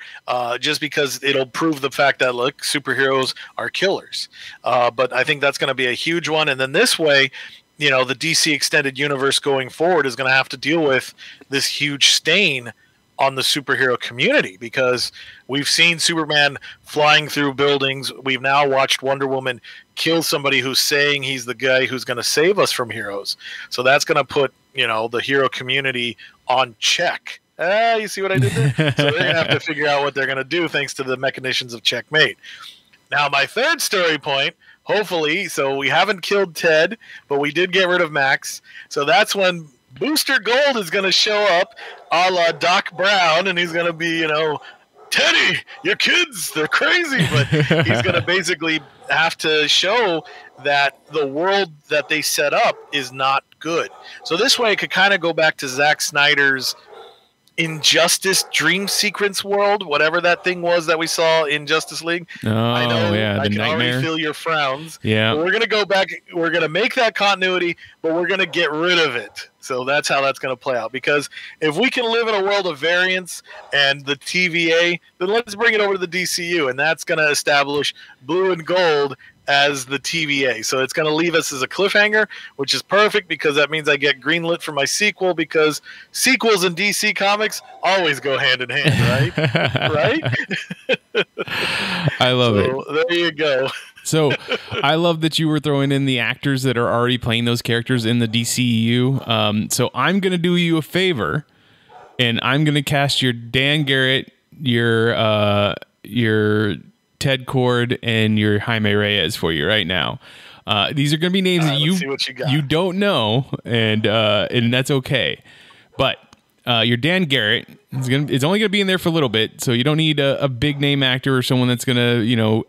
just because it'll prove the fact that, look, superheroes are killers. But I think that's going to be a huge one. And then this way, the DC Extended Universe going forward is going to have to deal with this huge stain on the superhero community, because we've seen Superman flying through buildings. We've now watched Wonder Woman kill somebody who's saying he's the guy who's going to save us from heroes. So that's going to put, the hero community on check. You see what I did there? So they're going to have to figure out what they're going to do thanks to the machinations of Checkmate. Now, my third story point, hopefully, so we haven't killed Ted, but we did get rid of Max. So that's when Booster Gold is going to show up a la Doc Brown, and he's going to be, Teddy, your kids, they're crazy. But he's going to basically have to show that the world that they set up is not good. So this way it could kind of go back to Zack Snyder's Injustice dream sequence world, whatever that thing was that we saw in Justice League. Oh, I know, yeah, I the can nightmare. already feel your frowns. Yeah, but we're gonna go back. We're gonna make that continuity, but we're gonna get rid of it. So that's how that's gonna play out. Because if we can live in a world of variance and the TVA, then let's bring it over to the DCU, and that's gonna establish Blue and Gold as the TVA. So it's going to leave us as a cliffhanger, which is perfect because that means I get greenlit for my sequel, because sequels in DC Comics always go hand in hand, right? Right? I love it. There you go. So I love that you were throwing in the actors that are already playing those characters in the DCEU. So I'm going to do you a favor, and I'm going to cast your Dan Garrett, your Ted Cord, and your Jaime Reyes for you right now. These are going to be names that you don't know, and that's okay. But your Dan Garrett is only going to be in there for a little bit, so you don't need a big name actor or someone that's going to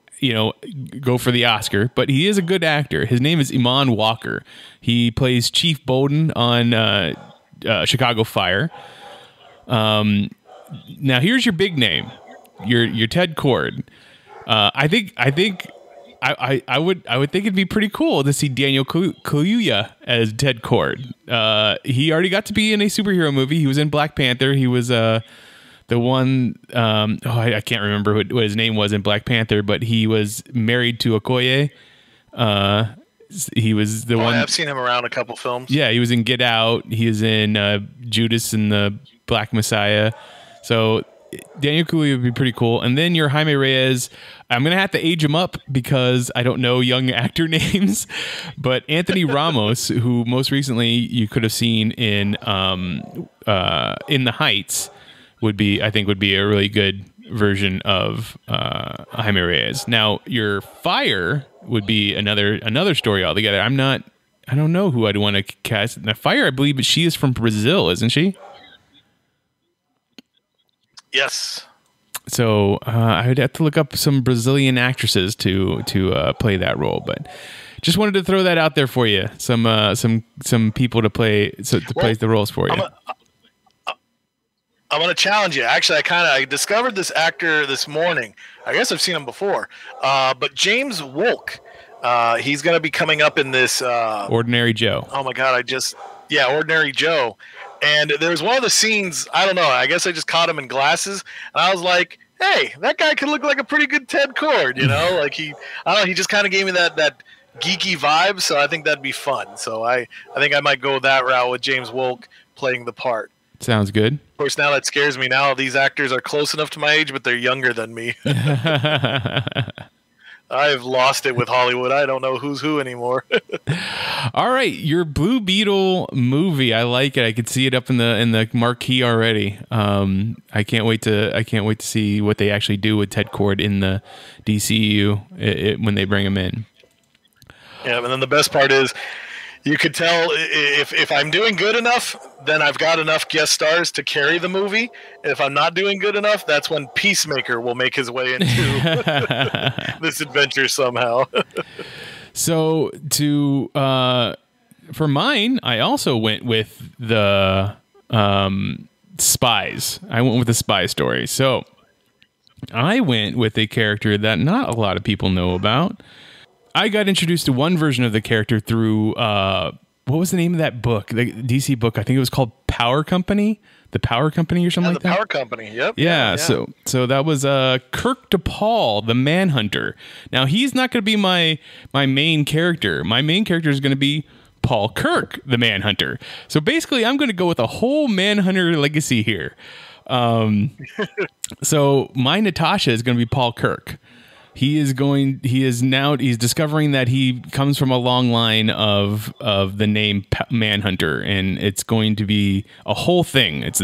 go for the Oscar. But he is a good actor. His name is Iman Walker. He plays Chief Bowden on Chicago Fire. Now here's your big name, your Ted Cord. I would think it'd be pretty cool to see Daniel Kaluuya as Ted Cord. He already got to be in a superhero movie. He was in Black Panther. He was the one. I can't remember what his name was in Black Panther, but he was married to Okoye. He was the one. I've seen him around a couple films. Yeah, he was in Get Out. He was in Judas and the Black Messiah. So Daniel Kaluuya would be pretty cool. And then your Jaime Reyes, I'm going to have to age him up because I don't know young actor names, but Anthony Ramos, who most recently you could have seen in The Heights, would be a really good version of Jaime Reyes. Now, your Fire would be another story altogether. I don't know who I'd want to cast. Now, Fire, I believe, but she is from Brazil, isn't she? Yes. So I would have to look up some Brazilian actresses to play that role, but just wanted to throw that out there for you. Some people to play play the roles for you. I'm going to challenge you. Actually, I discovered this actor this morning. I guess I've seen him before, but James Wolk. He's going to be coming up in this Ordinary Joe. Oh my God! Ordinary Joe. And there's one of the scenes, I don't know, I guess I just caught him in glasses, and I was like, hey, that guy could look like a pretty good Ted Cord, Like he just kind of gave me that geeky vibe, so I think that'd be fun. So I think I might go that route with James Wolk playing the part. Sounds good. Of course, now that scares me. Now these actors are close enough to my age, but they're younger than me. I've lost it with Hollywood. I don't know who's who anymore. All right, your Blue Beetle movie. I like it. I could see it up in the marquee already. I can't wait to see what they actually do with Ted Cord in the DCU when they bring him in. Yeah, and then the best part is you could tell if I'm doing good enough, then I've got enough guest stars to carry the movie. If I'm not doing good enough, that's when Peacemaker will make his way into this adventure somehow. So for mine, I also went with the spies. I went with the spy story. So I went with a character that not a lot of people know about. I got introduced to one version of the character through what was the name of that book? The DC book. I think it was called Power Company. The Power Company or something like that. The Power Company. Yep. Yeah. So that was Kirk DePaul, the Manhunter. Now he's not going to be my main character. My main character is going to be Paul Kirk, the Manhunter. So basically, I'm going to go with a whole Manhunter legacy here. So my Natasha is going to be Paul Kirk. He's discovering that he comes from a long line of the name Manhunter, and it's going to be a whole thing. It's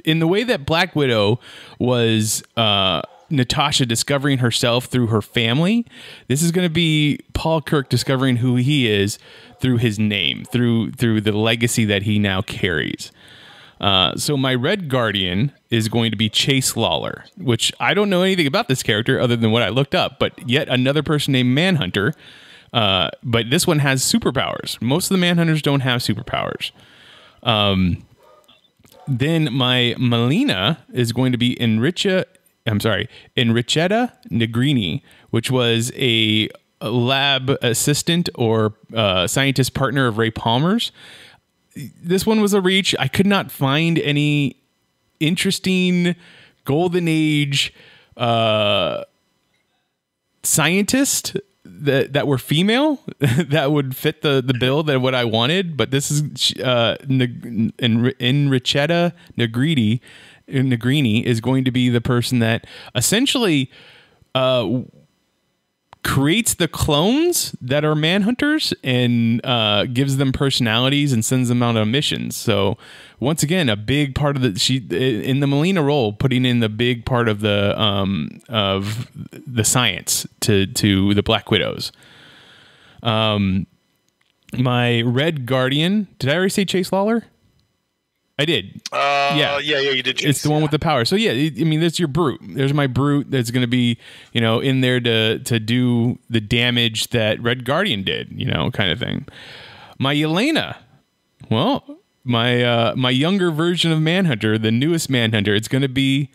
in the way that Black Widow was Natasha discovering herself through her family. This is going to be Paul Kirk discovering who he is through his name, through the legacy that he now carries. So my Red Guardian is going to be Chase Lawler, which I don't know anything about this character other than what I looked up, but yet another person named Manhunter. But this one has superpowers. Most of the Manhunters don't have superpowers. Then my Melina is going to be Enrichetta Negrini, which was a lab assistant or scientist partner of Ray Palmer's. This one was a reach. I could not find any interesting golden age scientist that were female that would fit the bill that what I wanted. But this is Enrichetta Negrini is going to be the person that essentially creates the clones that are Manhunters and gives them personalities and sends them out on missions. So once again, a big part of in the Melina role, putting in the big part of the science to the Black Widows. My Red Guardian. Did I already say Chase Lawler? I did. Yeah, you did. It's the one with the power. So yeah, I mean, that's your brute. There's my brute that's going to be, in there to do the damage that Red Guardian did, kind of thing. My Yelena, well, my younger version of Manhunter, the newest Manhunter, it's going to be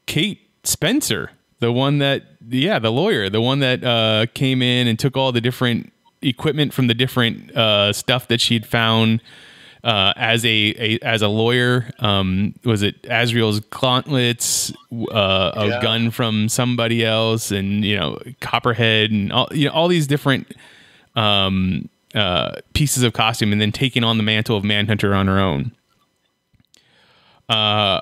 Kate Spencer, the one that, the lawyer, the one that came in and took all the different equipment from the different stuff that she'd found. As a lawyer, was it Azrael's gauntlets, a gun from somebody else, and Copperhead, and all these different pieces of costume, and then taking on the mantle of Manhunter on her own. My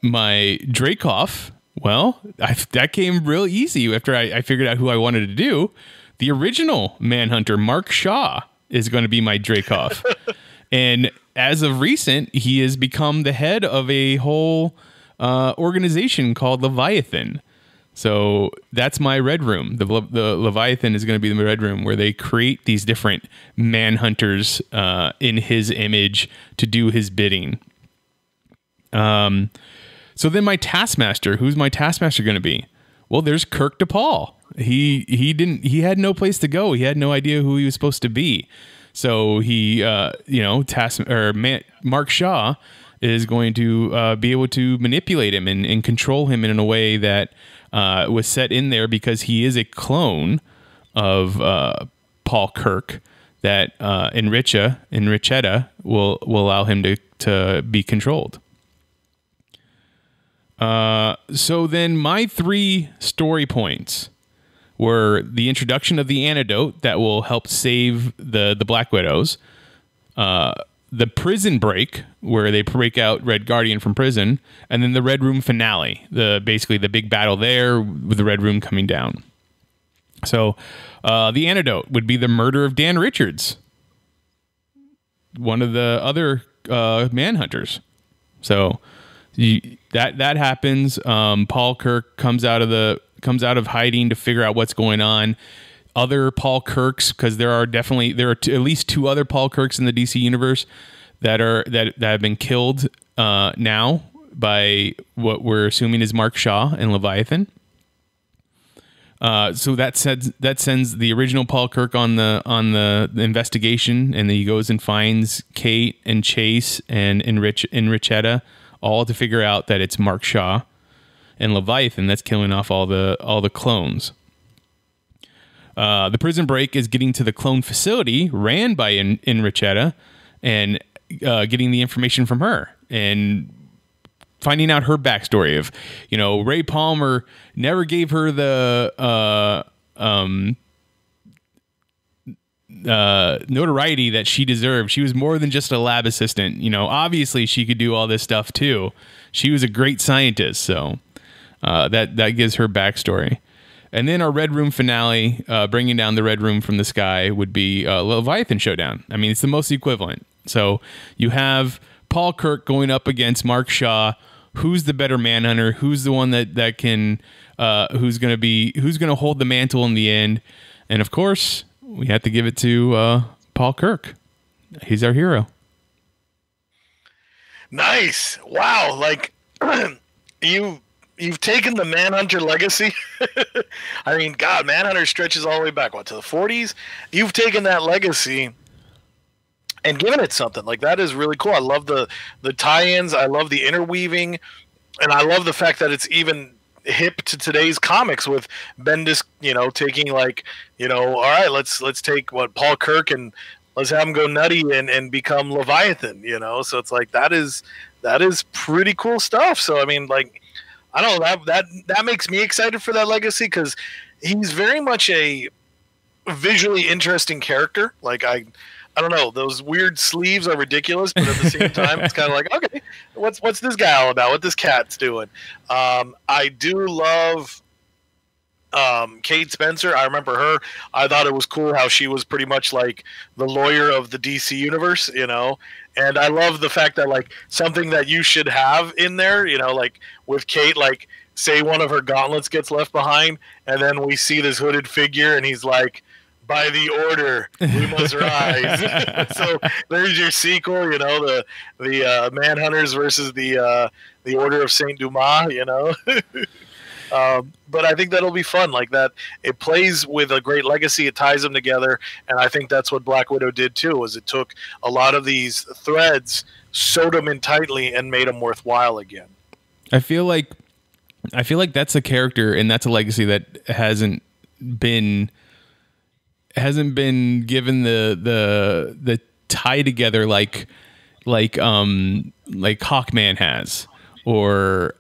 Dreykov, well, that came real easy after I figured out who I wanted to do. The original Manhunter, Mark Shaw, is going to be my Dreykov. And as of recent, he has become the head of a whole organization called Leviathan. So that's my Red Room. The Leviathan is going to be the Red Room, where they create these different Manhunters in his image to do his bidding. So then my Taskmaster. Who's my Taskmaster going to be? Well, there's Kirk DePaul. He had no place to go. He had no idea who he was supposed to be. So he, Mark Shaw is going to be able to manipulate him and control him in a way that was set in there because he is a clone of Paul Kirk that Enrichetta will allow him to be controlled. So then my 3 story points were the introduction of the antidote that will help save the Black Widows, the prison break where they break out Red Guardian from prison, and then the Red Room finale, basically the big battle there with the Red Room coming down. So the antidote would be the murder of Dan Richards, one of the other Manhunters. So that happens. Paul Kirk comes out of hiding to figure out what's going on. Other Paul Kirks, because there are at least 2 other Paul Kirks in the DC universe that have been killed now by what we're assuming is Mark Shaw and Leviathan. So that sends the original Paul Kirk on the investigation, and then he goes and finds Kate and Chase and Enrichetta, all to figure out that it's Mark Shaw and Leviathan that's killing off all the clones. The prison break is getting to the clone facility ran by Enrichetta and getting the information from her and finding out her backstory of, Ray Palmer never gave her notoriety that she deserved. She was more than just a lab assistant. You know, obviously she could do all this stuff too. She was a great scientist, so that gives her backstory. And then our Red Room finale, bringing down the Red Room from the sky, would be Leviathan Showdown. I mean, it's the most equivalent. So you have Paul Kirk going up against Mark Shaw. Who's the better Manhunter? Who's the one that can who's going to hold the mantle in the end? And of course, we have to give it to Paul Kirk. He's our hero. Nice. Wow. Like you've taken the Manhunter legacy. I mean, God, Manhunter stretches all the way back, to the 40s? You've taken that legacy and given it something. Like, that is really cool. I love the tie-ins. I love the interweaving. And I love the fact that it's even hip to today's comics with Bendis, taking all right, let's take Paul Kirk and let's have him go nutty and become Leviathan, So it's like, that is pretty cool stuff. So, I mean, like, I don't know, that makes me excited for that legacy, because he's very much a visually interesting character. Like, I don't know, those weird sleeves are ridiculous, but at the same time, it's kind of like, okay, what's this guy all about? What this cat's doing? I do love Kate Spencer. I remember her. I thought it was cool how she was pretty much like the lawyer of the DC universe, And I love the fact that, like, something that you should have in there, like with Kate, like, say one of her gauntlets gets left behind, and then we see this hooded figure, and he's like, by the order, we must rise. So there's your sequel, the Manhunters versus the Order of Saint Dumas, But I think that'll be fun. Like, that it plays with a great legacy. It ties them together, and I think that's what Black Widow did too. Was it took a lot of these threads, sewed them in tightly, and made them worthwhile again. I feel like that's a character and that's a legacy that hasn't been given the tie together like Hawkman has, or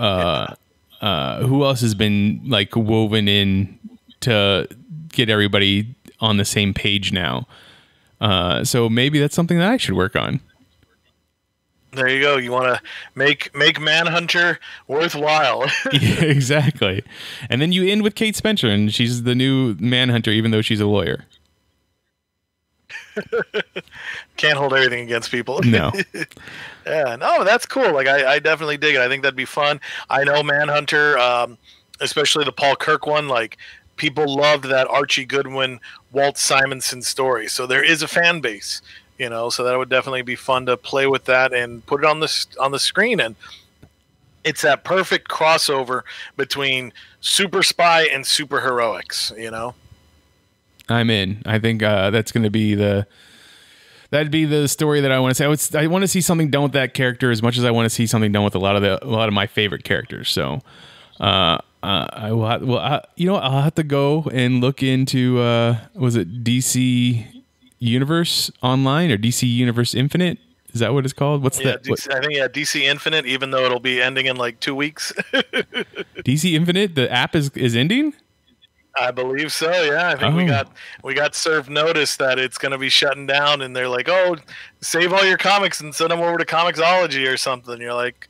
who else has been like woven in to get everybody on the same page now. So maybe that's something that I should work on. There you go. You want to make Manhunter worthwhile. Yeah, exactly. And then you end with Kate Spencer, and she's the new Manhunter, even though she's a lawyer. Can't hold everything against people. No. Yeah, no, that's cool. Like, I definitely dig it. I think that'd be fun. I know Manhunter, especially the Paul Kirk one, like, people loved that Archie Goodwin, Walt Simonson story. So there is a fan base, so that would definitely be fun to play with that and put it on the screen. And it's that perfect crossover between super spy and super heroics, I'm in. I think that's going to be that'd be the story that I want to say. I want to see something done with that character as much as I want to see something done with a lot of my favorite characters. So I will. I'll have to go and look into was it DC Universe Online or DC Universe Infinite? Is that what it's called? What's that? I think DC Infinite, even though it'll be ending in like 2 weeks. DC Infinite, the app is ending? I believe so. Yeah, I think we got served notice that it's going to be shutting down, and they're like, "Oh, save all your comics and send them over to Comixology or something." You're like,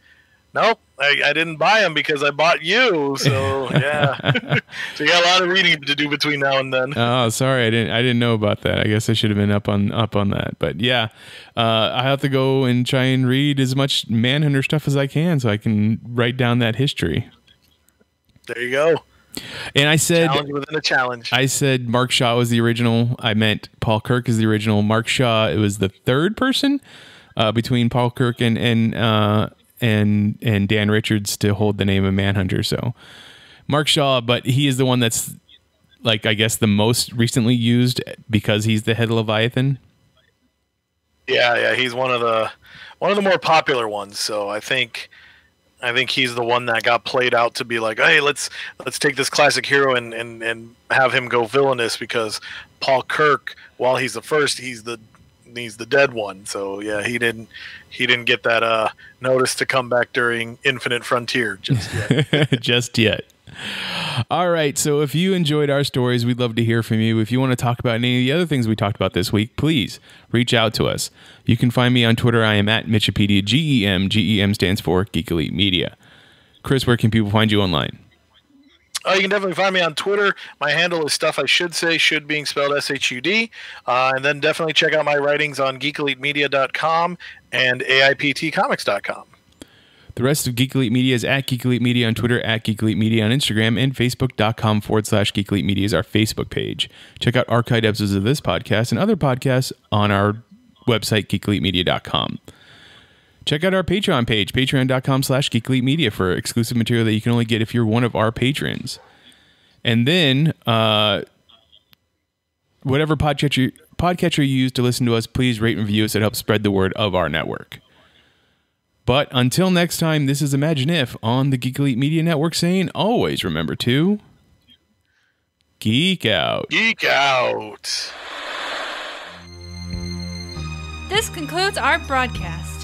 "Nope, I didn't buy them because I bought you." So yeah, so you got a lot of reading to do between now and then. Oh, sorry, I didn't know about that. I guess I should have been up on that. But yeah, I have to go and try and read as much Manhunter stuff as I can so I can write down that history. There you go. And I said, challenge within a challenge. I said Mark Shaw was the original. I meant Paul Kirk is the original. Mark Shaw, it was the third person between Paul Kirk and Dan Richards to hold the name of Manhunter. So Mark Shaw, but he is the one that's, like, I guess the most recently used because he's the head of Leviathan. Yeah, he's one of the more popular ones. So I think he's the one that got played out to be like, hey, let's take this classic hero and have him go villainous, because Paul Kirk, while he's the first, he's the dead one. So yeah, he didn't get that notice to come back during Infinite Frontier just yet. Just yet. All right. So if you enjoyed our stories, we'd love to hear from you. If you want to talk about any of the other things we talked about this week, please reach out to us. You can find me on Twitter. I am at Mitchipedia, GEM. GEM stands for Geek Elite Media. Chris, where can people find you online? You can definitely find me on Twitter. My handle is Stuff I Should Say, should being spelled SHUD. And then definitely check out my writings on geekelitemedia.com and AIPTcomics.com. The rest of Geek Elite Media is at Geek Elite Media on Twitter, at Geek Elite Media on Instagram, and Facebook.com/Geek Elite Media is our Facebook page. Check out archived episodes of this podcast and other podcasts on our website, geekelitemedia.com. Check out our Patreon page, patreon.com/Geek Elite Media for exclusive material that you can only get if you're one of our patrons. And then, whatever podcatcher you use to listen to us, please rate and review us. It helps spread the word of our network. But until next time, this is Imagine If on the Geek Elite Media Network saying, always remember to geek out. Geek out. This concludes our broadcast.